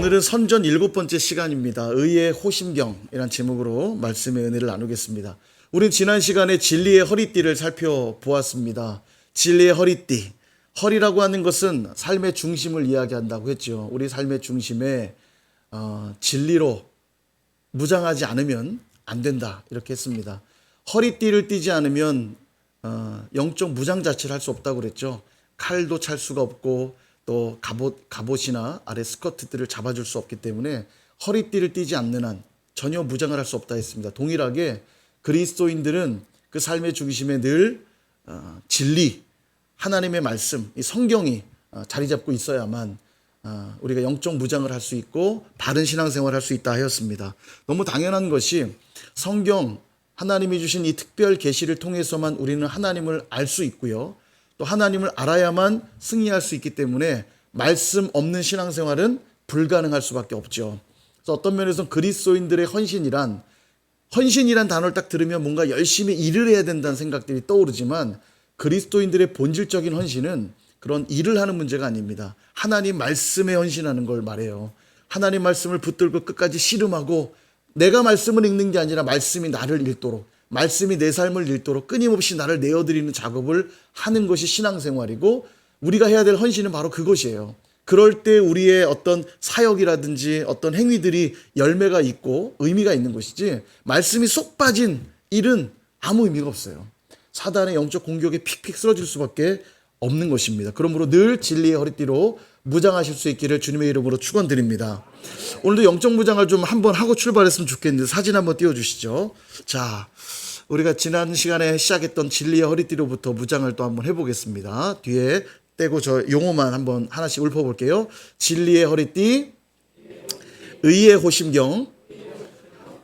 오늘은 선전 7번째 시간입니다. 의의 호심경이란 제목으로 말씀의 은혜를 나누겠습니다. 우린 지난 시간에 진리의 허리띠를 살펴보았습니다. 진리의 허리띠. 허리라고 하는 것은 삶의 중심을 이야기한다고 했죠. 우리 삶의 중심에 진리로 무장하지 않으면 안 된다 이렇게 했습니다. 허리띠를 띠지 않으면 영적 무장 자체를 할 수 없다고 그랬죠. 칼도 찰 수가 없고 또 갑옷이나 아래 스커트들을 잡아줄 수 없기 때문에 허리띠를 띠지 않는 한 전혀 무장을 할 수 없다 했습니다. 동일하게 그리스도인들은 그 삶의 중심에 늘 진리, 하나님의 말씀, 이 성경이 자리 잡고 있어야만 우리가 영적 무장을 할 수 있고 바른 신앙생활을 할 수 있다 하였습니다. 너무 당연한 것이 성경, 하나님이 주신 이 특별 계시를 통해서만 우리는 하나님을 알 수 있고요. 또 하나님을 알아야만 승리할 수 있기 때문에 말씀 없는 신앙생활은 불가능할 수밖에 없죠. 그래서 어떤 면에서는 그리스도인들의 헌신이란 단어를 딱 들으면 뭔가 열심히 일을 해야 된다는 생각들이 떠오르지만 그리스도인들의 본질적인 헌신은 그런 일을 하는 문제가 아닙니다. 하나님 말씀에 헌신하는 걸 말해요. 하나님 말씀을 붙들고 끝까지 씨름하고 내가 말씀을 읽는 게 아니라 말씀이 나를 읽도록, 말씀이 내 삶을 읽도록 끊임없이 나를 내어드리는 작업을 하는 것이 신앙생활이고 우리가 해야 될 헌신은 바로 그것이에요. 그럴 때 우리의 어떤 사역이라든지 어떤 행위들이 열매가 있고 의미가 있는 것이지 말씀이 쏙 빠진 일은 아무 의미가 없어요. 사단의 영적 공격에 픽픽 쓰러질 수밖에 없는 것입니다. 그러므로 늘 진리의 허리띠로 무장하실 수 있기를 주님의 이름으로 축원드립니다. 오늘도 영적 무장을 좀 한번 하고 출발했으면 좋겠는데 사진 한번 띄워주시죠. 자, 우리가 지난 시간에 시작했던 진리의 허리띠로부터 무장을 또 한번 해보겠습니다. 뒤에 떼고 저 용어만 한번 하나씩 읊어볼게요. 진리의 허리띠, 의의 호심경,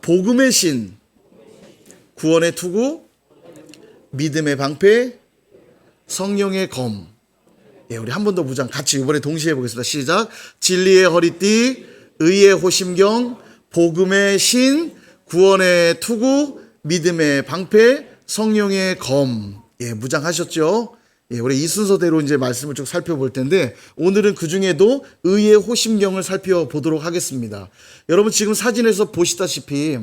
복음의 신, 구원의 투구, 믿음의 방패, 성령의 검. 예, 우리 한 번 더 무장 같이 이번에 동시에 해보겠습니다. 시작. 진리의 허리띠, 의의 호심경, 복음의 신, 구원의 투구, 믿음의 방패, 성령의 검. 예, 무장하셨죠? 예, 우리 이 순서대로 이제 말씀을 쭉 살펴볼 텐데 오늘은 그 중에도 의의 호심경을 살펴보도록 하겠습니다. 여러분 지금 사진에서 보시다시피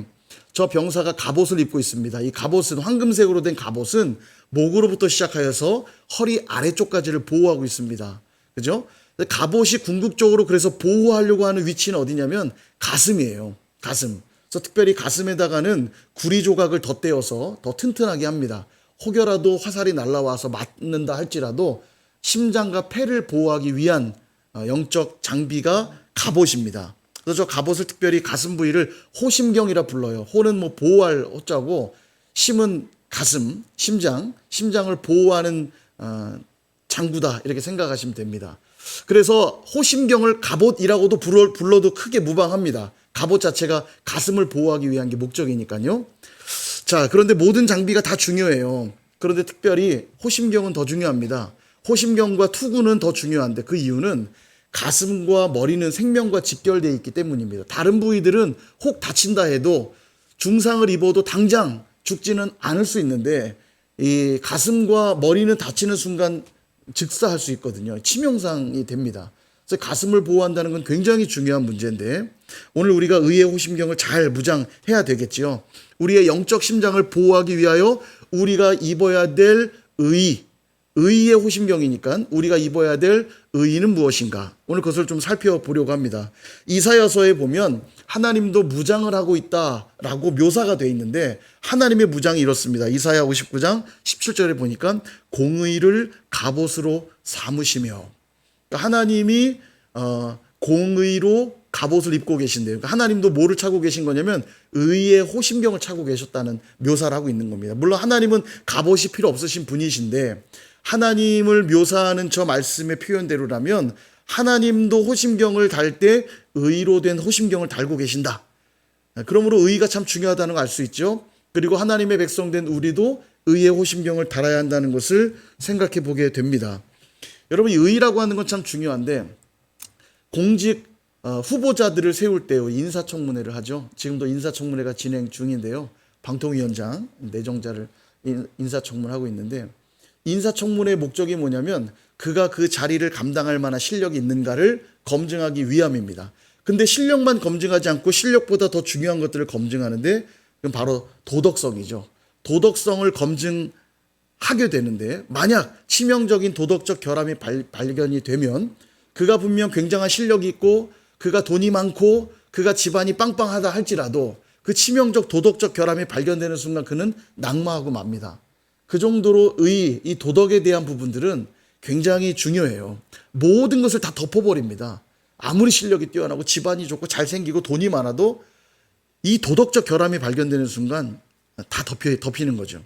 저 병사가 갑옷을 입고 있습니다. 이 갑옷은 황금색으로 된 갑옷은 목으로부터 시작하여서 허리 아래쪽까지를 보호하고 있습니다. 그죠? 갑옷이 궁극적으로 그래서 보호하려고 하는 위치는 어디냐면 가슴이에요. 가슴. 그래서 특별히 가슴에다가는 구리 조각을 덧대어서 더 튼튼하게 합니다. 혹여라도 화살이 날아와서 맞는다 할지라도 심장과 폐를 보호하기 위한 영적 장비가 갑옷입니다. 그래서 저 갑옷을 특별히 가슴 부위를 호심경이라 불러요. 호는 뭐 보호할 호자고 심은 가슴, 심장을 보호하는 장구다 이렇게 생각하시면 됩니다. 그래서 호심경을 갑옷이라고도 불러도 크게 무방합니다. 갑옷 자체가 가슴을 보호하기 위한 게 목적이니까요. 자, 그런데 모든 장비가 다 중요해요. 그런데 특별히 호심경은 더 중요합니다. 호심경과 투구는 더 중요한데 그 이유는 가슴과 머리는 생명과 직결되어 있기 때문입니다. 다른 부위들은 혹 다친다 해도 중상을 입어도 당장 죽지는 않을 수 있는데 이 가슴과 머리는 다치는 순간 즉사할 수 있거든요. 치명상이 됩니다. 그래서 가슴을 보호한다는 건 굉장히 중요한 문제인데 오늘 우리가 의의 호심경을 잘 무장해야 되겠지요. 우리의 영적 심장을 보호하기 위하여 우리가 입어야 될 의의 호심경이니까 우리가 입어야 될 의의는 무엇인가? 오늘 그것을 좀 살펴보려고 합니다. 이사야서에 보면 하나님도 무장을 하고 있다라고 묘사가 되어 있는데 하나님의 무장이 이렇습니다. 이사야 59장 17절에 보니까 공의를 갑옷으로 삼으시며 그러니까 하나님이 공의로 갑옷을 입고 계신데요. 그러니까 하나님도 뭐를 차고 계신 거냐면 의의 호심경을 차고 계셨다는 묘사를 하고 있는 겁니다. 물론 하나님은 갑옷이 필요 없으신 분이신데 하나님을 묘사하는 저 말씀의 표현대로라면 하나님도 호심경을 달 때 의로 된 호심경을 달고 계신다. 그러므로 의가 참 중요하다는 걸 알 수 있죠. 그리고 하나님의 백성된 우리도 의의 호심경을 달아야 한다는 것을 생각해 보게 됩니다. 여러분, 의라고 하는 건 참 중요한데 공직 후보자들을 세울 때 인사청문회를 하죠. 지금도 인사청문회가 진행 중인데요. 방통위원장 내정자를 인사청문하고 있는데 인사청문회의 목적이 뭐냐면 그가 그 자리를 감당할 만한 실력이 있는가를 검증하기 위함입니다. 근데 실력만 검증하지 않고 실력보다 더 중요한 것들을 검증하는데 그건 바로 도덕성이죠. 도덕성을 검증하게 되는데 만약 치명적인 도덕적 결함이 발견이 되면 그가 분명 굉장한 실력이 있고 그가 돈이 많고 그가 집안이 빵빵하다 할지라도 그 치명적 도덕적 결함이 발견되는 순간 그는 낙마하고 맙니다. 그 정도로 이 도덕에 대한 부분들은 굉장히 중요해요. 모든 것을 다 덮어버립니다. 아무리 실력이 뛰어나고 집안이 좋고 잘생기고 돈이 많아도 이 도덕적 결함이 발견되는 순간 다 덮이는 거죠.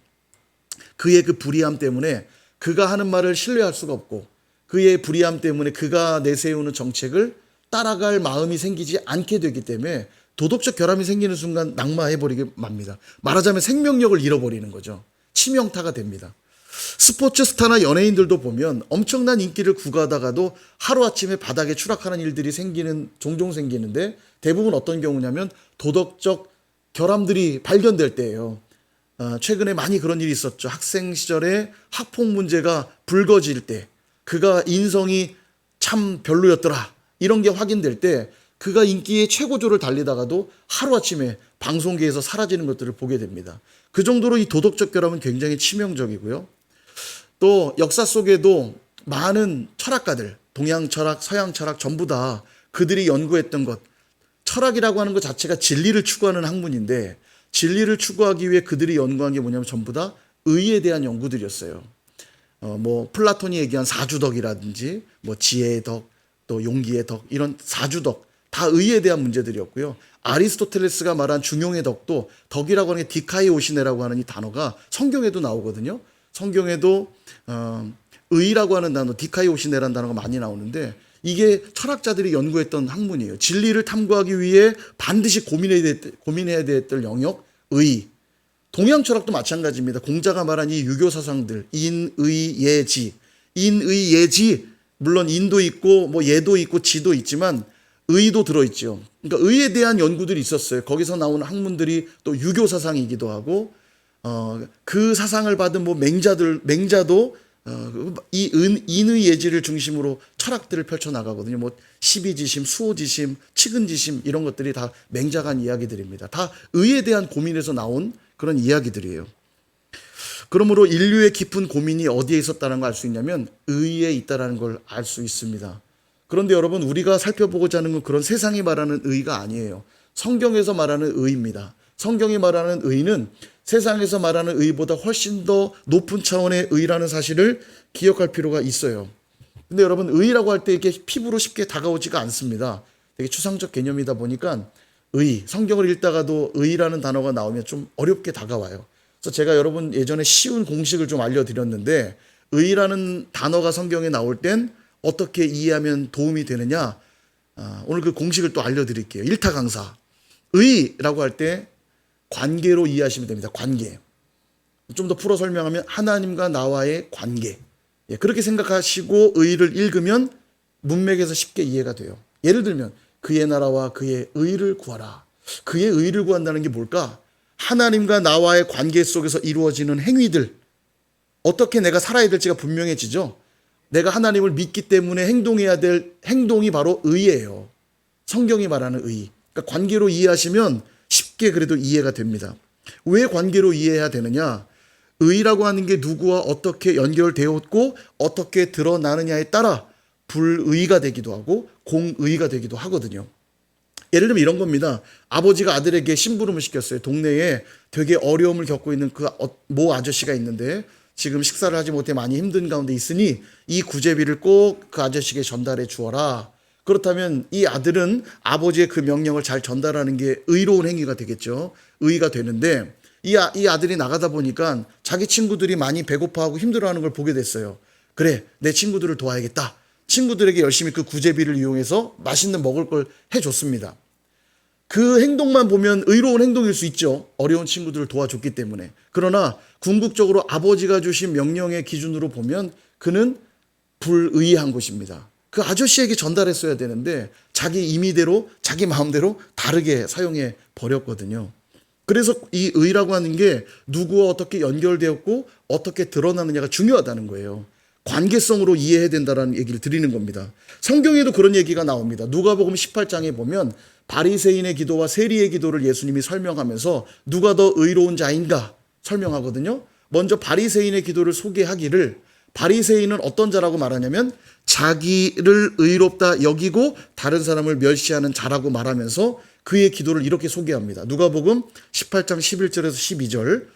그의 그 불의함 때문에 그가 하는 말을 신뢰할 수가 없고 그의 불의함 때문에 그가 내세우는 정책을 따라갈 마음이 생기지 않게 되기 때문에 도덕적 결함이 생기는 순간 낙마해버리게 맙니다. 말하자면 생명력을 잃어버리는 거죠. 치명타가 됩니다. 스포츠 스타나 연예인들도 보면 엄청난 인기를 구가하다가도 하루아침에 바닥에 추락하는 일들이 종종 생기는데 대부분 어떤 경우냐면 도덕적 결함들이 발견될 때예요. 최근에 많이 그런 일이 있었죠. 학생 시절에 학폭 문제가 불거질 때 그가 인성이 참 별로였더라. 이런 게 확인될 때 그가 인기의 최고조를 달리다가도 하루아침에 방송계에서 사라지는 것들을 보게 됩니다. 그 정도로 이 도덕적 결함은 굉장히 치명적이고요. 또 역사 속에도 많은 철학가들, 동양 철학, 서양 철학 전부 다 그들이 연구했던 것, 철학이라고 하는 것 자체가 진리를 추구하는 학문인데 진리를 추구하기 위해 그들이 연구한 게 뭐냐면 전부 다 의에 대한 연구들이었어요. 플라톤이 얘기한 사주덕이라든지 지혜의 덕, 또 용기의 덕, 이런 사주덕 다 의에 대한 문제들이었고요. 아리스토텔레스가 말한 중용의 덕도 덕이라고 하는 게 디카이오시네라고 하는 이 단어가 성경에도 나오거든요. 성경에도 의라고 하는 단어, 디카이오시네라는 단어가 많이 나오는데 이게 철학자들이 연구했던 학문이에요. 진리를 탐구하기 위해 반드시 고민해야 될 영역, 의. 동양 철학도 마찬가지입니다. 공자가 말한 이 유교 사상들, 인, 의, 예지. 인, 의, 예지. 물론 인도 있고 예도 있고 지도 있지만 의도 들어있죠. 그러니까 의에 대한 연구들이 있었어요. 거기서 나오는 학문들이 또 유교 사상이기도 하고 그 사상을 받은 맹자도 이 인의 예지를 중심으로 철학들을 펼쳐나가거든요. 십이지심, 수호지심, 치근지심 이런 것들이 다 맹자가 한 이야기들입니다. 다 의에 대한 고민에서 나온 그런 이야기들이에요. 그러므로 인류의 깊은 고민이 어디에 있었다는 걸 알 수 있냐면 의에 있다는 걸 알 수 있습니다. 그런데 여러분 우리가 살펴보고자 하는 건 그런 세상이 말하는 의가 아니에요. 성경에서 말하는 의입니다. 성경이 말하는 의는 세상에서 말하는 의보다 훨씬 더 높은 차원의 의라는 사실을 기억할 필요가 있어요. 근데 여러분 의라고 할 때 이게 피부로 쉽게 다가오지가 않습니다. 되게 추상적 개념이다 보니까 성경을 읽다가도 의라는 단어가 나오면 좀 어렵게 다가와요. 그래서 제가 여러분 예전에 쉬운 공식을 좀 알려드렸는데 의라는 단어가 성경에 나올 땐 어떻게 이해하면 도움이 되느냐? 오늘 그 공식을 또 알려드릴게요. 일타 강사. 의라고 할 때 관계로 이해하시면 됩니다. 관계. 좀 더 풀어 설명하면 하나님과 나와의 관계. 그렇게 생각하시고 의를 읽으면 문맥에서 쉽게 이해가 돼요. 예를 들면 그의 나라와 그의 의를 구하라. 그의 의를 구한다는 게 뭘까? 하나님과 나와의 관계 속에서 이루어지는 행위들. 어떻게 내가 살아야 될지가 분명해지죠. 내가 하나님을 믿기 때문에 행동해야 될 행동이 바로 의예요. 성경이 말하는 의. 그러니까 관계로 이해하시면 쉽게 그래도 이해가 됩니다. 왜 관계로 이해해야 되느냐? 의라고 하는 게 누구와 어떻게 연결되었고 어떻게 드러나느냐에 따라 불의가 되기도 하고 공의가 되기도 하거든요. 예를 들면 이런 겁니다. 아버지가 아들에게 심부름을 시켰어요. 동네에 되게 어려움을 겪고 있는 모 아저씨가 있는데 지금 식사를 하지 못해 많이 힘든 가운데 있으니 이 구제비를 꼭 그 아저씨에게 전달해 주어라. 그렇다면 이 아들은 아버지의 그 명령을 잘 전달하는 게 의로운 행위가 되겠죠. 의가 되는데 이 아들이 나가다 보니까 자기 친구들이 많이 배고파하고 힘들어하는 걸 보게 됐어요. 그래, 내 친구들을 도와야겠다. 친구들에게 열심히 그 구제비를 이용해서 맛있는 먹을 걸 해줬습니다. 그 행동만 보면 의로운 행동일 수 있죠. 어려운 친구들을 도와줬기 때문에. 그러나 궁극적으로 아버지가 주신 명령의 기준으로 보면 그는 불의한 것입니다. 그 아저씨에게 전달했어야 되는데 자기 임의대로 자기 마음대로 다르게 사용해 버렸거든요. 그래서 이 의라고 하는 게 누구와 어떻게 연결되었고 어떻게 드러나느냐가 중요하다는 거예요. 관계성으로 이해해야 된다는 얘기를 드리는 겁니다. 성경에도 그런 얘기가 나옵니다. 누가복음 18장에 보면 바리새인의 기도와 세리의 기도를 예수님이 설명하면서 누가 더 의로운 자인가 설명하거든요. 먼저 바리새인의 기도를 소개하기를, 바리새인은 어떤 자라고 말하냐면 자기를 의롭다 여기고 다른 사람을 멸시하는 자라고 말하면서 그의 기도를 이렇게 소개합니다. 누가복음 18장 11절에서 12절.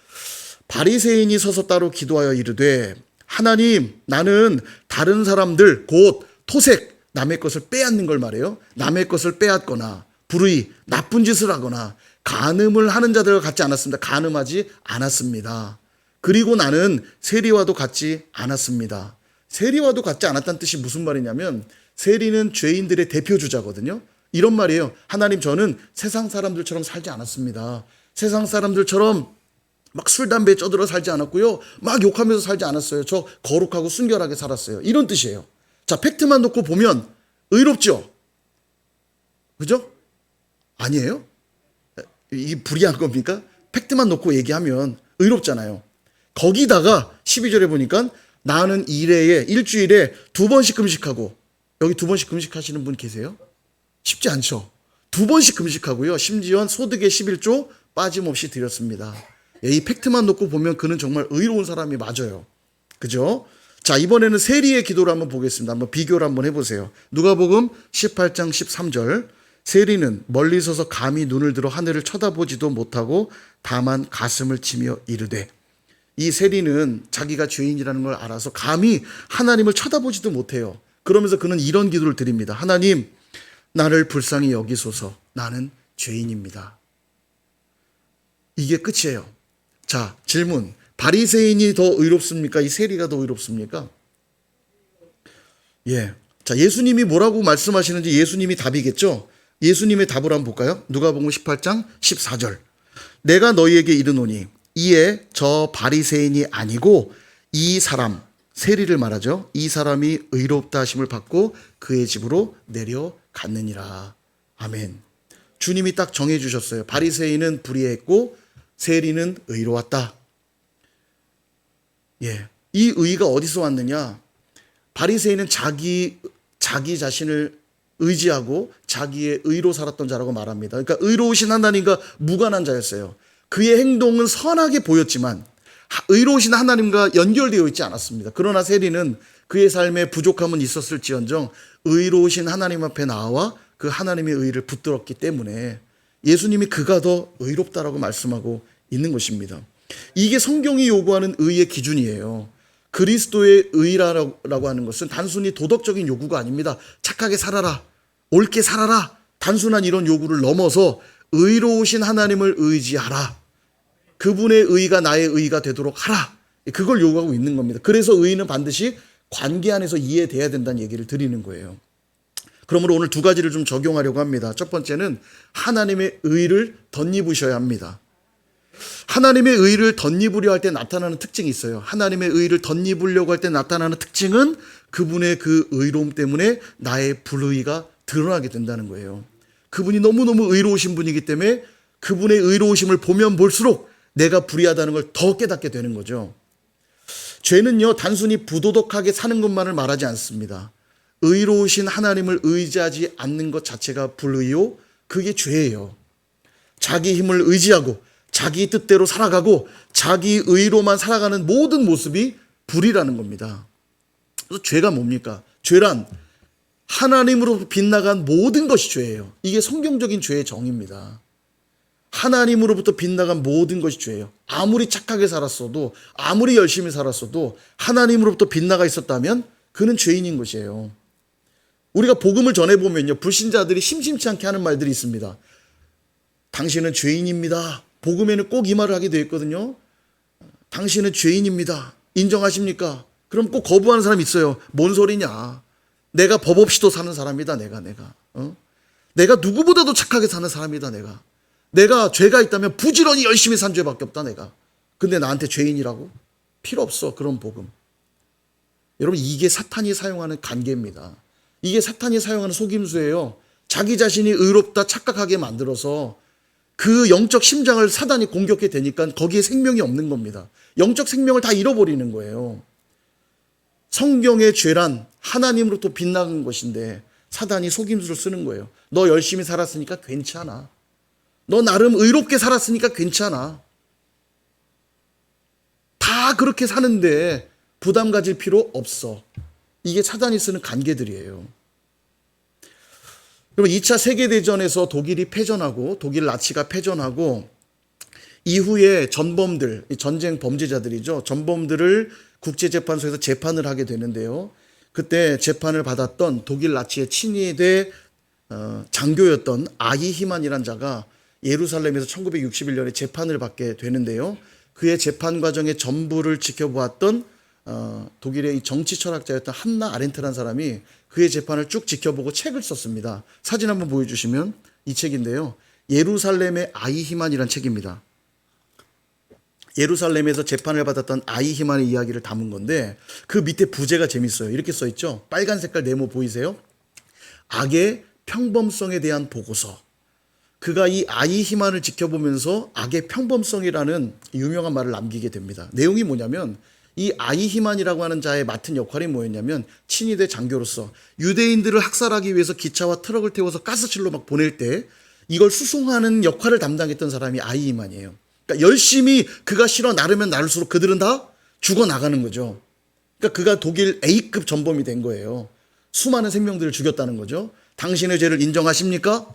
바리새인이 서서 따로 기도하여 이르되 하나님, 나는 다른 사람들 곧 토색, 남의 것을 빼앗는 걸 말해요. 남의 것을 빼앗거나 불의, 나쁜 짓을 하거나 간음을 하는 자들과 같지 않았습니다. 간음하지 않았습니다. 그리고 나는 세리와도 같지 않았습니다. 세리와도 같지 않았다는 뜻이 무슨 말이냐면 세리는 죄인들의 대표주자거든요. 이런 말이에요. 하나님, 저는 세상 사람들처럼 살지 않았습니다. 세상 사람들처럼 막 술, 담배에 쩌들어 살지 않았고요. 막 욕하면서 살지 않았어요. 저 거룩하고 순결하게 살았어요. 이런 뜻이에요. 자, 팩트만 놓고 보면 의롭죠? 그죠? 아니에요? 이게 불이한 겁니까? 팩트만 놓고 얘기하면 의롭잖아요. 거기다가 12절에 보니까 나는 일주일에 2번씩 금식하고, 여기 2번씩 금식하시는 분 계세요? 쉽지 않죠. 2번씩 금식하고요. 심지어 소득의 11조 빠짐없이 드렸습니다. 이 팩트만 놓고 보면 그는 정말 의로운 사람이 맞아요. 그죠? 자, 이번에는 세리의 기도를 한번 보겠습니다. 한번 비교를 한번 해보세요. 누가복음 18장 13절. 세리는 멀리 서서 감히 눈을 들어 하늘을 쳐다보지도 못하고 다만 가슴을 치며 이르되, 이 세리는 자기가 죄인이라는 걸 알아서 감히 하나님을 쳐다보지도 못해요. 그러면서 그는 이런 기도를 드립니다. 하나님, 나를 불쌍히 여기소서. 나는 죄인입니다. 이게 끝이에요. 자, 질문. 바리새인이 더 의롭습니까? 이 세리가 더 의롭습니까? 예. 자, 예수님이 뭐라고 말씀하시는지 예수님이 답이겠죠? 예수님의 답을 한번 볼까요? 누가복음 18장 14절. 내가 너희에게 이르노니 이에 저 바리새인이 아니고 이 사람, 세리를 말하죠. 이 사람이 의롭다 하심을 받고 그의 집으로 내려갔느니라. 아멘. 주님이 딱 정해 주셨어요. 바리새인은 불의했고 세리는 의로웠다. 예. 이 의가 어디서 왔느냐? 바리새인은 자기 자신을 의지하고 자기의 의로 살았던 자라고 말합니다. 그러니까 의로우신 하나님과 무관한 자였어요. 그의 행동은 선하게 보였지만 의로우신 하나님과 연결되어 있지 않았습니다. 그러나 세리는 그의 삶에 부족함은 있었을지언정 의로우신 하나님 앞에 나와 그 하나님의 의를 붙들었기 때문에 예수님이 그가 더 의롭다라고 말씀하고 있는 것입니다. 이게 성경이 요구하는 의의 기준이에요. 그리스도의 의라고 하는 것은 단순히 도덕적인 요구가 아닙니다. 착하게 살아라, 옳게 살아라, 단순한 이런 요구를 넘어서 의로우신 하나님을 의지하라. 그분의 의가 나의 의가 되도록 하라. 그걸 요구하고 있는 겁니다. 그래서 의는 반드시 관계 안에서 이해돼야 된다는 얘기를 드리는 거예요. 그러므로 오늘 2가지를 좀 적용하려고 합니다. 첫 번째는 하나님의 의를 덧입으셔야 합니다. 하나님의 의를 덧입으려 할 때 나타나는 특징이 있어요. 하나님의 의를 덧입으려고 할 때 나타나는 특징은 그분의 그 의로움 때문에 나의 불의가 드러나게 된다는 거예요. 그분이 너무너무 의로우신 분이기 때문에 그분의 의로우심을 보면 볼수록 내가 불의하다는 걸 더 깨닫게 되는 거죠. 죄는요, 단순히 부도덕하게 사는 것만을 말하지 않습니다. 의로우신 하나님을 의지하지 않는 것 자체가 불의요, 그게 죄예요. 자기 힘을 의지하고 자기 뜻대로 살아가고 자기 의로만 살아가는 모든 모습이 불이라는 겁니다. 그래서 죄가 뭡니까? 죄란 하나님으로부터 빗나간 모든 것이 죄예요. 이게 성경적인 죄의 정의입니다. 하나님으로부터 빗나간 모든 것이 죄예요. 아무리 착하게 살았어도, 아무리 열심히 살았어도 하나님으로부터 빗나가 있었다면 그는 죄인인 것이에요. 우리가 복음을 전해보면요, 불신자들이 심심치 않게 하는 말들이 있습니다. 당신은 죄인입니다. 복음에는 꼭 이 말을 하게 되어 있거든요. 당신은 죄인입니다. 인정하십니까? 그럼 꼭 거부하는 사람이 있어요. 뭔 소리냐? 내가 법 없이도 사는 사람이다. 내가 누구보다도 착하게 사는 사람이다. 내가 죄가 있다면 부지런히 열심히 산 죄밖에 없다. 근데 나한테 죄인이라고? 필요 없어. 그런 복음. 여러분, 이게 사탄이 사용하는 관계입니다. 이게 사탄이 사용하는 속임수예요. 자기 자신이 의롭다 착각하게 만들어서 그 영적 심장을 사단이 공격해 대니까 거기에 생명이 없는 겁니다. 영적 생명을 다 잃어버리는 거예요. 성경의 죄란 하나님으로부터 빗나간 것인데 사단이 속임수를 쓰는 거예요. 너 열심히 살았으니까 괜찮아. 너 나름 의롭게 살았으니까 괜찮아. 다 그렇게 사는데 부담 가질 필요 없어. 이게 사단이 쓰는 관계들이에요. 그러면 2차 세계대전에서 독일이 패전하고 독일 나치가 패전하고 이후에 전범들, 전쟁 범죄자들이죠. 전범들을 국제재판소에서 재판을 하게 되는데요. 그때 재판을 받았던 독일 나치의 친위대 장교였던 아히히만이라는 자가 예루살렘에서 1961년에 재판을 받게 되는데요. 그의 재판 과정의 전부를 지켜보았던 독일의 이 정치 철학자였던 한나 아렌트라는 사람이 그의 재판을 쭉 지켜보고 책을 썼습니다. 사진 한번 보여주시면 이 책인데요. 예루살렘의 아히히만이라는 책입니다. 예루살렘에서 재판을 받았던 아히히만의 이야기를 담은 건데 그 밑에 부제가 재밌어요. 이렇게 써있죠. 빨간 색깔 네모 보이세요? 악의 평범성에 대한 보고서. 그가 이 아히히만을 지켜보면서 악의 평범성이라는 유명한 말을 남기게 됩니다. 내용이 뭐냐면 이 아히히만이라고 하는 자의 맡은 역할이 뭐였냐면 친위대 장교로서 유대인들을 학살하기 위해서 기차와 트럭을 태워서 가스실로 막 보낼 때 이걸 수송하는 역할을 담당했던 사람이 아히히만이에요. 그러니까 열심히 그가 실어 나르면 나를수록 그들은 다 죽어나가는 거죠. 그러니까 그가 독일 A급 전범이 된 거예요. 수많은 생명들을 죽였다는 거죠. 당신의 죄를 인정하십니까?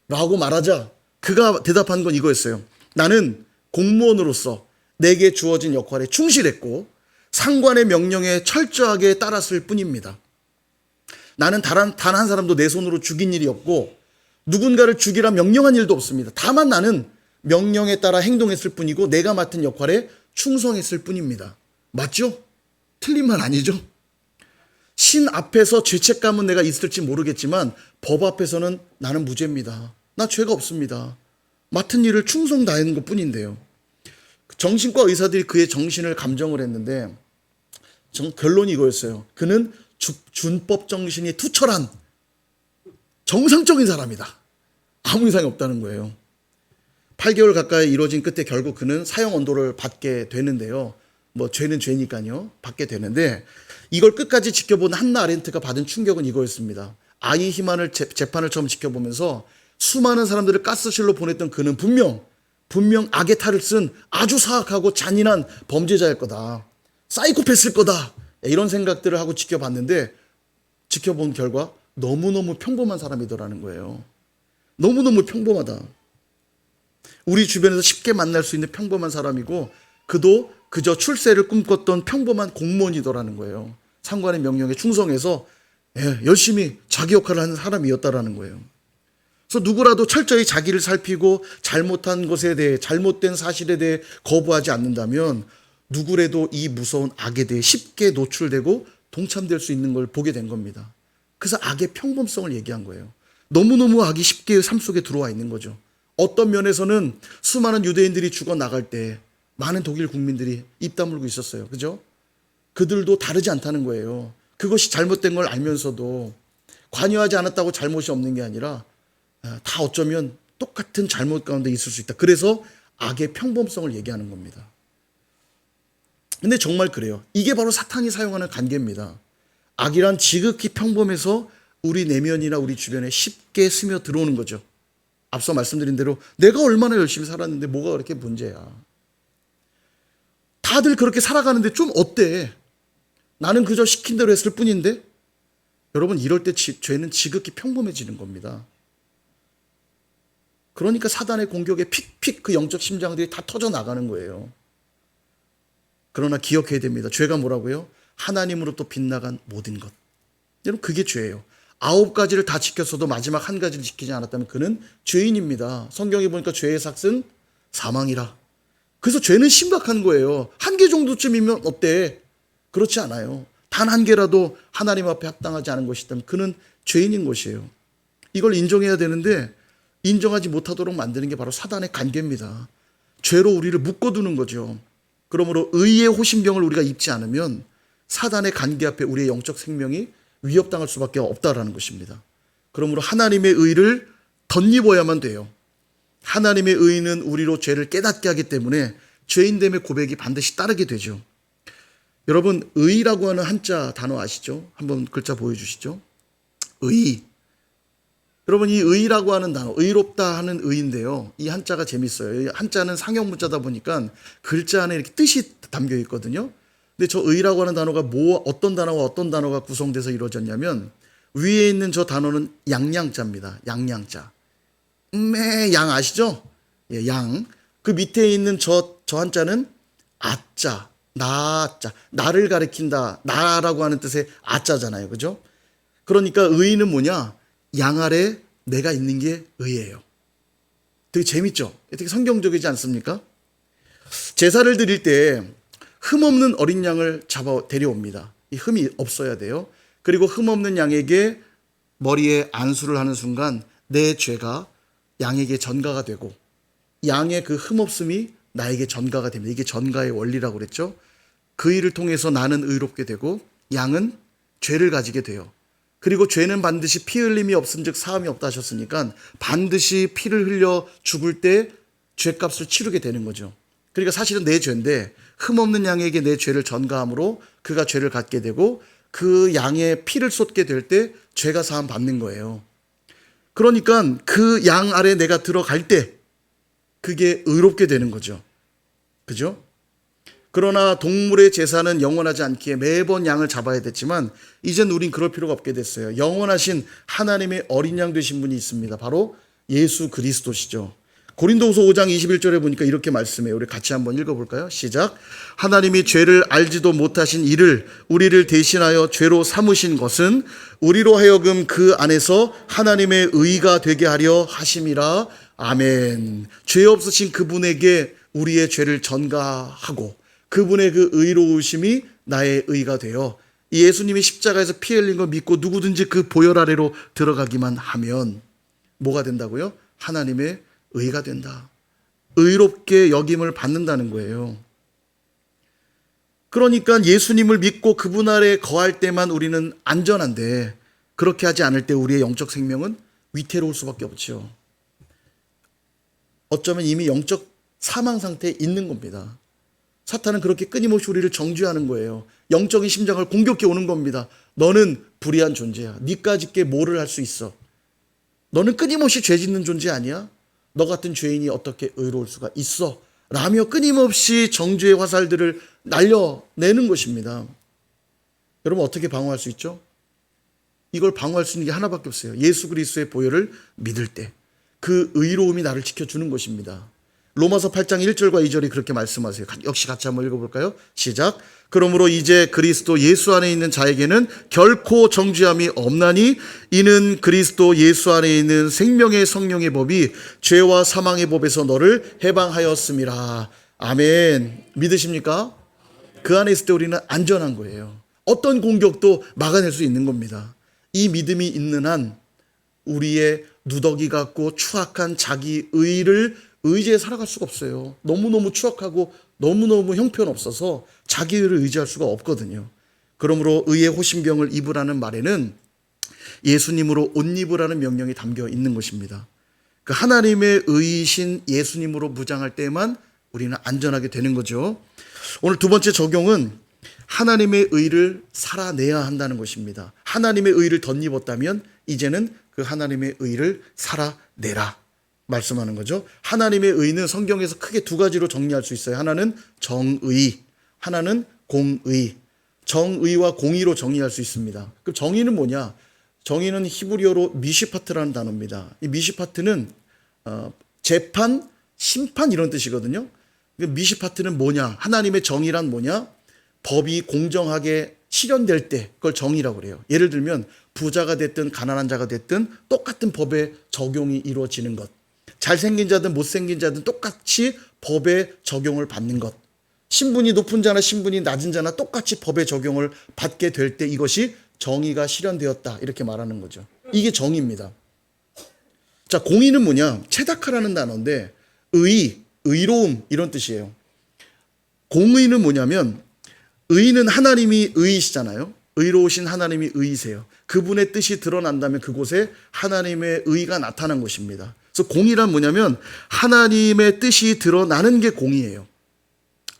라고 말하자 그가 대답한 건 이거였어요. 나는 공무원으로서 내게 주어진 역할에 충실했고 상관의 명령에 철저하게 따랐을 뿐입니다. 나는 단 한 사람도 내 손으로 죽인 일이 없고 누군가를 죽이라 명령한 일도 없습니다. 다만 나는 명령에 따라 행동했을 뿐이고 내가 맡은 역할에 충성했을 뿐입니다. 맞죠? 틀린 말 아니죠? 신 앞에서 죄책감은 내가 있을지 모르겠지만 법 앞에서는 나는 무죄입니다. 나 죄가 없습니다. 맡은 일을 충성 다하는 것 뿐인데요. 정신과 의사들이 그의 정신을 감정을 했는데 결론이 이거였어요. 그는 준법 정신이 투철한 정상적인 사람이다. 아무 이상이 없다는 거예요. 8개월 가까이 이루어진 끝에 결국 그는 사형 언도를 받게 되는데요. 뭐 죄는 죄니까요. 받게 되는데 이걸 끝까지 지켜본 한나 아렌트가 받은 충격은 이거였습니다. 아히히만을 재판을 처음 지켜보면서 수많은 사람들을 가스실로 보냈던 그는 분명 악의 탈을 쓴 아주 사악하고 잔인한 범죄자일 거다. 사이코패스일 거다. 이런 생각들을 하고 지켜봤는데 지켜본 결과 너무너무 평범한 사람이더라는 거예요. 너무너무 평범하다. 우리 주변에서 쉽게 만날 수 있는 평범한 사람이고 그도 그저 출세를 꿈꿨던 평범한 공무원이더라는 거예요. 상관의 명령에 충성해서 열심히 자기 역할을 하는 사람이었다라는 거예요. 그래서 누구라도 철저히 자기를 살피고 잘못한 것에 대해 잘못된 사실에 대해 거부하지 않는다면 누구라도 이 무서운 악에 대해 쉽게 노출되고 동참될 수 있는 걸 보게 된 겁니다. 그래서 악의 평범성을 얘기한 거예요. 너무너무 악이 쉽게 삶 속에 들어와 있는 거죠. 어떤 면에서는 수많은 유대인들이 죽어나갈 때 많은 독일 국민들이 입 다물고 있었어요. 그죠? 그들도 다르지 않다는 거예요. 그것이 잘못된 걸 알면서도 관여하지 않았다고 잘못이 없는 게 아니라 다 어쩌면 똑같은 잘못 가운데 있을 수 있다. 그래서 악의 평범성을 얘기하는 겁니다. 근데 정말 그래요. 이게 바로 사탄이 사용하는 관계입니다. 악이란 지극히 평범해서 우리 내면이나 우리 주변에 쉽게 스며 들어오는 거죠. 앞서 말씀드린 대로 내가 얼마나 열심히 살았는데 뭐가 그렇게 문제야. 다들 그렇게 살아가는데 좀 어때? 나는 그저 시킨 대로 했을 뿐인데? 여러분 이럴 때 죄는 지극히 평범해지는 겁니다. 그러니까 사단의 공격에 픽픽 그 영적 심장들이 다 터져 나가는 거예요. 그러나 기억해야 됩니다. 죄가 뭐라고요? 하나님으로부터 빗나간 모든 것. 여러분 그게 죄예요. 9가지를 다 지켰어도 마지막 한 가지를 지키지 않았다면 그는 죄인입니다. 성경에 보니까 죄의 삭은 사망이라. 그래서 죄는 심각한 거예요. 한 개 정도쯤이면 어때? 그렇지 않아요. 단 한 개라도 하나님 앞에 합당하지 않은 것이 있다면 그는 죄인인 것이에요. 이걸 인정해야 되는데 인정하지 못하도록 만드는 게 바로 사단의 관계입니다. 죄로 우리를 묶어두는 거죠. 그러므로 의의 호심경을 우리가 입지 않으면 사단의 관계 앞에 우리의 영적 생명이 위협당할 수밖에 없다라는 것입니다. 그러므로 하나님의 의를 덧입어야만 돼요. 하나님의 의는 우리로 죄를 깨닫게 하기 때문에 죄인됨의 고백이 반드시 따르게 되죠. 여러분, 의라고 하는 한자 단어 아시죠? 한번 글자 보여주시죠. 의. 여러분, 이 의라고 하는 단어, 의롭다 하는 의인데요. 이 한자가 재밌어요. 이 한자는 상형 문자다 보니까 글자 안에 이렇게 뜻이 담겨 있거든요. 근데 저 의라고 하는 단어가 어떤 단어와 어떤 단어가 구성돼서 이루어졌냐면, 위에 있는 저 단어는 양양자입니다. 양양자. 양 아시죠? 예, 양. 그 밑에 있는 저 한자는 아자, 나자. 나를 가리킨다. 나라고 하는 뜻의 아자잖아요. 그죠? 그러니까 의는 뭐냐? 양 아래 내가 있는 게 의예요. 되게 재밌죠? 되게 성경적이지 않습니까? 제사를 드릴 때 흠없는 어린 양을 데려옵니다. 이 흠이 없어야 돼요. 그리고 흠없는 양에게 머리에 안수를 하는 순간 내 죄가 양에게 전가가 되고 양의 그 흠없음이 나에게 전가가 됩니다. 이게 전가의 원리라고 그랬죠. 그 일을 통해서 나는 의롭게 되고 양은 죄를 가지게 돼요. 그리고 죄는 반드시 피 흘림이 없은즉 사함이 없다 하셨으니까 반드시 피를 흘려 죽을 때 죄값을 치르게 되는 거죠. 그러니까 사실은 내 죄인데 흠없는 양에게 내 죄를 전가함으로 그가 죄를 갖게 되고 그 양의 피를 쏟게 될 때 죄가 사함 받는 거예요. 그러니까 그 양 아래 내가 들어갈 때 그게 의롭게 되는 거죠. 그죠? 그러나 동물의 제사는 영원하지 않기에 매번 양을 잡아야 됐지만 이젠 우린 그럴 필요가 없게 됐어요. 영원하신 하나님의 어린 양 되신 분이 있습니다. 바로 예수 그리스도시죠. 고린도후서 5장 21절에 보니까 이렇게 말씀해요. 우리 같이 한번 읽어볼까요? 시작. 하나님이 죄를 알지도 못하신 이를 우리를 대신하여 죄로 삼으신 것은 우리로 하여금 그 안에서 하나님의 의가 되게 하려 하심이라. 아멘. 죄 없으신 그분에게 우리의 죄를 전가하고 그분의 그 의로우심이 나의 의가 되어 예수님이 십자가에서 피 흘린 걸 믿고 누구든지 그 보혈 아래로 들어가기만 하면 뭐가 된다고요? 하나님의 의가 된다. 의롭게 여김을 받는다는 거예요. 그러니까 예수님을 믿고 그분 아래 거할 때만 우리는 안전한데 그렇게 하지 않을 때 우리의 영적 생명은 위태로울 수밖에 없죠. 어쩌면 이미 영적 사망 상태에 있는 겁니다. 사탄은 그렇게 끊임없이 우리를 정죄하는 거예요. 영적인 심장을 공격해 오는 겁니다. 너는 불의한 존재야. 니까짓게 뭐를 할 수 있어. 너는 끊임없이 죄 짓는 존재 아니야? 너 같은 죄인이 어떻게 의로울 수가 있어? 라며 끊임없이 정죄의 화살들을 날려내는 것입니다. 여러분 어떻게 방어할 수 있죠? 이걸 방어할 수 있는 게 하나밖에 없어요. 예수 그리스도의 보혈을 믿을 때 그 의로움이 나를 지켜주는 것입니다. 로마서 8장 1절과 2절이 그렇게 말씀하세요. 역시 같이 한번 읽어볼까요? 시작. 그러므로 이제 그리스도 예수 안에 있는 자에게는 결코 정죄함이 없나니 이는 그리스도 예수 안에 있는 생명의 성령의 법이 죄와 사망의 법에서 너를 해방하였음이라. 아멘. 믿으십니까? 그 안에 있을 때 우리는 안전한 거예요. 어떤 공격도 막아낼 수 있는 겁니다. 이 믿음이 있는 한 우리의 누더기 같고 추악한 자기 의를 의지해 살아갈 수가 없어요. 너무너무 추악하고 너무너무 형편없어서 자기 의를 의지할 수가 없거든요. 그러므로 의의 호심병을 입으라는 말에는 예수님으로 옷 입으라는 명령이 담겨 있는 것입니다. 그 하나님의 의이신 예수님으로 무장할 때만 우리는 안전하게 되는 거죠. 오늘 두 번째 적용은 하나님의 의를 살아내야 한다는 것입니다. 하나님의 의를 덧입었다면 이제는 그 하나님의 의를 살아내라 말씀하는 거죠. 하나님의 의는 성경에서 크게 두 가지로 정리할 수 있어요. 하나는 정의, 하나는 공의. 정의와 공의로 정의할 수 있습니다. 그럼 정의는 뭐냐? 정의는 히브리어로 미시파트라는 단어입니다. 이 미시파트는 재판, 심판 이런 뜻이거든요. 미시파트는 뭐냐? 하나님의 정의란 뭐냐? 법이 공정하게 실현될 때 그걸 정의라고 그래요. 예를 들면 부자가 됐든 가난한 자가 됐든 똑같은 법의 적용이 이루어지는 것. 잘생긴 자든 못생긴 자든 똑같이 법의 적용을 받는 것. 신분이 높은 자나 신분이 낮은 자나 똑같이 법의 적용을 받게 될 때 이것이 정의가 실현되었다 이렇게 말하는 거죠. 이게 정의입니다. 자, 공의는 뭐냐? 체다카라는 단어인데 의로움 이런 뜻이에요. 공의는 뭐냐면 의는 하나님이 의이시잖아요. 의로우신 하나님이 의이세요. 그분의 뜻이 드러난다면 그곳에 하나님의 의가 나타난 것입니다. 그래서 공의란 뭐냐면 하나님의 뜻이 드러나는 게 공의예요.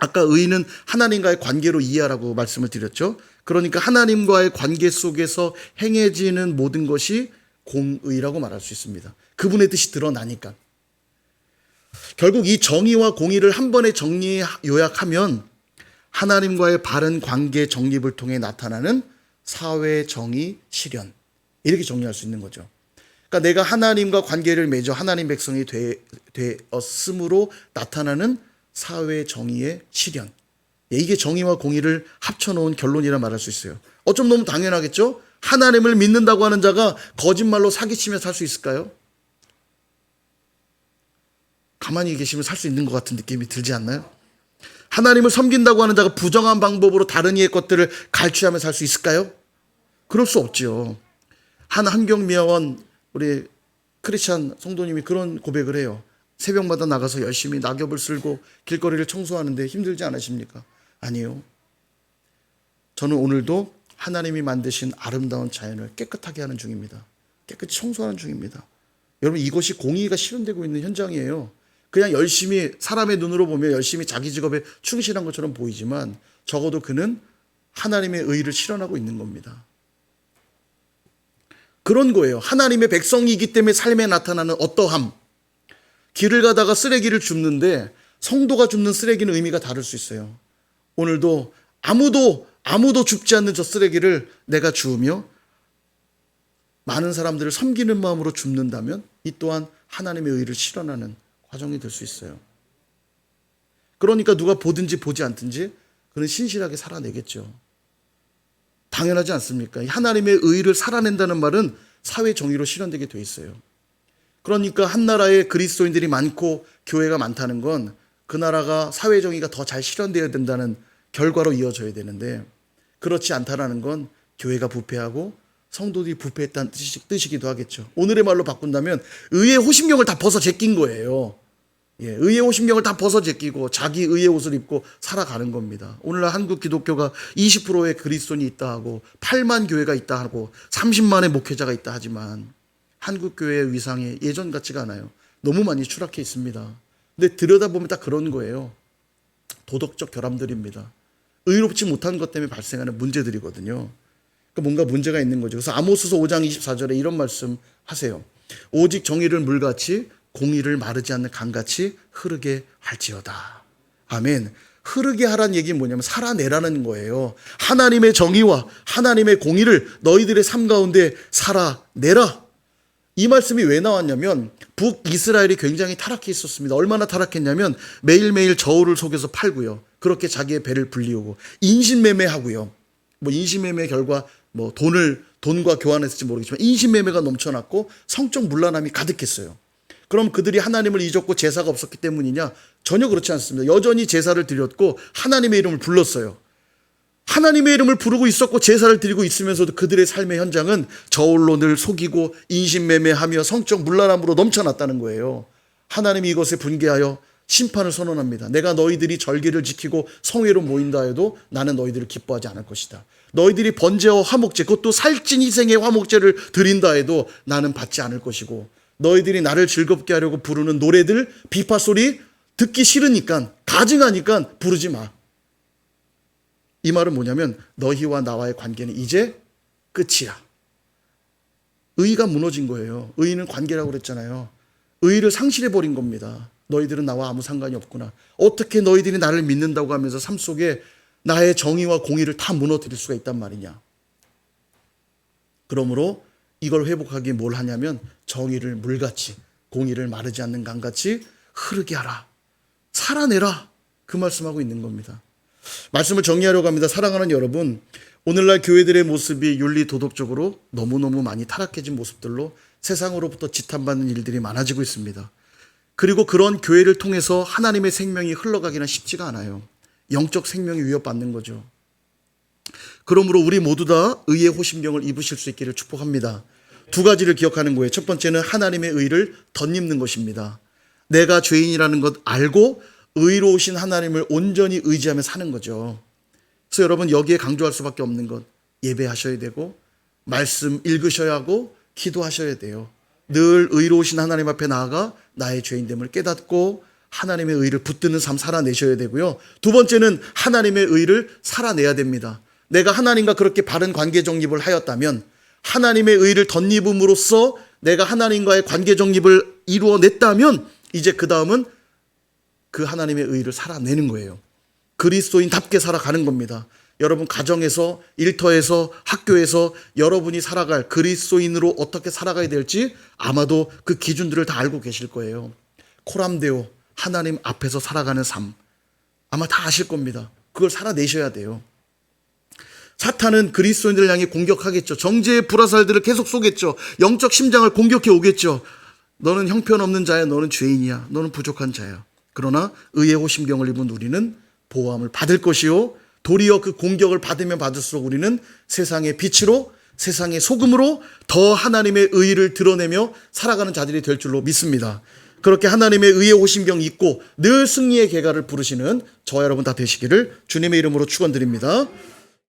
아까 의는 하나님과의 관계로 이해하라고 말씀을 드렸죠. 그러니까 하나님과의 관계 속에서 행해지는 모든 것이 공의라고 말할 수 있습니다. 그분의 뜻이 드러나니까. 결국 이 정의와 공의를 한 번에 정리 요약하면 하나님과의 바른 관계 정립을 통해 나타나는 사회 정의 실현, 이렇게 정리할 수 있는 거죠. 그러니까 내가 하나님과 관계를 맺어 하나님 백성이 되었으므로 나타나는 사회 정의의 실현. 이게 정의와 공의를 합쳐놓은 결론이라 말할 수 있어요. 어쩜 너무 당연하겠죠? 하나님을 믿는다고 하는 자가 거짓말로 사기치며 살 수 있을까요? 가만히 계시면 살 수 있는 것 같은 느낌이 들지 않나요? 하나님을 섬긴다고 하는 자가 부정한 방법으로 다른 이의 것들을 갈취하며 살 수 있을까요? 그럴 수 없지요. 한경미화원 우리 크리스찬 성도님이 그런 고백을 해요. 새벽마다 나가서 열심히 낙엽을 쓸고 길거리를 청소하는데 힘들지 않으십니까? 아니요. 저는 오늘도 하나님이 만드신 아름다운 자연을 깨끗하게 하는 중입니다. 깨끗이 청소하는 중입니다. 여러분, 이것이 공의가 실현되고 있는 현장이에요. 그냥 열심히 사람의 눈으로 보면 열심히 자기 직업에 충실한 것처럼 보이지만 적어도 그는 하나님의 의를 실현하고 있는 겁니다. 그런 거예요. 하나님의 백성이기 때문에 삶에 나타나는 어떠함. 길을 가다가 쓰레기를 줍는데 성도가 줍는 쓰레기는 의미가 다를 수 있어요. 오늘도 아무도 줍지 않는 저 쓰레기를 내가 주우며 많은 사람들을 섬기는 마음으로 줍는다면 이 또한 하나님의 의를 실현하는 과정이 될 수 있어요. 그러니까 누가 보든지 보지 않든지 그는 신실하게 살아내겠죠. 당연하지 않습니까? 하나님의 의를 살아낸다는 말은 사회 정의로 실현되게 돼 있어요. 그러니까 한 나라에 그리스도인들이 많고 교회가 많다는 건 그 나라가 사회 정의가 더 잘 실현되어야 된다는 결과로 이어져야 되는데 그렇지 않다라는 건 교회가 부패하고 성도들이 부패했다는 뜻이기도 하겠죠. 오늘의 말로 바꾼다면 의의 호심경을 다 벗어 제낀 거예요. 의의 호심경을 다 벗어 제끼고 자기 의의 옷을 입고 살아가는 겁니다. 오늘날 한국 기독교가 20%의 그리스도인이 있다 하고 8만 교회가 있다 하고 30만의 목회자가 있다 하지만 한국 교회의 위상이 예전 같지가 않아요. 너무 많이 추락해 있습니다. 근데 들여다보면 딱 그런 거예요. 도덕적 결함들입니다. 의롭지 못한 것 때문에 발생하는 문제들이거든요. 그러니까 뭔가 문제가 있는 거죠. 그래서 아모스서 5장 24절에 이런 말씀 하세요. 오직 정의를 물같이 공의를 마르지 않는 강같이 흐르게 할지어다. 아멘. 흐르게 하라는 얘기는 뭐냐면 살아내라는 거예요. 하나님의 정의와 하나님의 공의를 너희들의 삶 가운데 살아내라. 이 말씀이 왜 나왔냐면 북이스라엘이 굉장히 타락해 있었습니다. 얼마나 타락했냐면 매일매일 저울을 속여서 팔고요. 그렇게 자기의 배를 불리우고 인신매매하고요. 인신매매 결과 돈과 교환했을지 모르겠지만 인신매매가 넘쳐났고 성적 문란함이 가득했어요. 그럼 그들이 하나님을 잊었고 제사가 없었기 때문이냐? 전혀 그렇지 않습니다. 여전히 제사를 드렸고 하나님의 이름을 불렀어요. 하나님의 이름을 부르고 있었고 제사를 드리고 있으면서도 그들의 삶의 현장은 저울로 늘 속이고 인신매매하며 성적 문란함으로 넘쳐났다는 거예요. 하나님이 이것에 분개하여 심판을 선언합니다. 내가 너희들이 절기를 지키고 성회로 모인다 해도 나는 너희들을 기뻐하지 않을 것이다. 너희들이 번제와 화목제, 그것도 살찐 희생의 화목제를 드린다 해도 나는 받지 않을 것이고 너희들이 나를 즐겁게 하려고 부르는 노래들, 비파 소리 듣기 싫으니까 가증하니까 부르지 마. 이 말은 뭐냐면 너희와 나와의 관계는 이제 끝이야. 의가 무너진 거예요. 의는 관계라고 그랬잖아요. 의를 상실해버린 겁니다. 너희들은 나와 아무 상관이 없구나. 어떻게 너희들이 나를 믿는다고 하면서 삶 속에 나의 정의와 공의를 다 무너뜨릴 수가 있단 말이냐. 그러므로 이걸 회복하기 뭘 하냐면 정의를 물같이 공의를 마르지 않는 강같이 흐르게 하라. 살아내라. 그 말씀하고 있는 겁니다. 말씀을 정리하려고 합니다. 사랑하는 여러분, 오늘날 교회들의 모습이 윤리 도덕적으로 너무너무 많이 타락해진 모습들로 세상으로부터 지탄받는 일들이 많아지고 있습니다. 그리고 그런 교회를 통해서 하나님의 생명이 흘러가기는 쉽지가 않아요. 영적 생명이 위협받는 거죠. 그러므로 우리 모두 다 의의 호심경을 입으실 수 있기를 축복합니다. 두 가지를 기억하는 거예요. 첫 번째는 하나님의 의를 덧입는 것입니다. 내가 죄인이라는 것 알고 의로우신 하나님을 온전히 의지하며 사는 거죠. 그래서 여러분 여기에 강조할 수밖에 없는 것, 예배하셔야 되고 말씀 읽으셔야 하고 기도하셔야 돼요. 늘 의로우신 하나님 앞에 나아가 나의 죄인됨을 깨닫고 하나님의 의를 붙드는 삶 살아내셔야 되고요. 두 번째는 하나님의 의를 살아내야 됩니다. 내가 하나님과 그렇게 바른 관계 정립을 하였다면 하나님의 의를 덧입음으로써 내가 하나님과의 관계 정립을 이루어냈다면 이제 그 다음은 그 하나님의 의를 살아내는 거예요. 그리스도인답게 살아가는 겁니다. 여러분 가정에서, 일터에서, 학교에서 여러분이 살아갈 그리스도인으로 어떻게 살아가야 될지 아마도 그 기준들을 다 알고 계실 거예요. 코람데오, 하나님 앞에서 살아가는 삶 아마 다 아실 겁니다. 그걸 살아내셔야 돼요. 사탄은 그리스도인들을 향해 공격하겠죠. 정죄의 불화살들을 계속 쏘겠죠. 영적 심장을 공격해 오겠죠. 너는 형편없는 자야. 너는 죄인이야. 너는 부족한 자야. 그러나 의의 호심경을 입은 우리는 보호함을 받을 것이요 도리어 그 공격을 받으면 받을수록 우리는 세상의 빛으로, 세상의 소금으로 더 하나님의 의를 드러내며 살아가는 자들이 될 줄로 믿습니다. 그렇게 하나님의 의의 호심경 입고 늘 승리의 계가를 부르시는 저와 여러분 다 되시기를 주님의 이름으로 축원드립니다.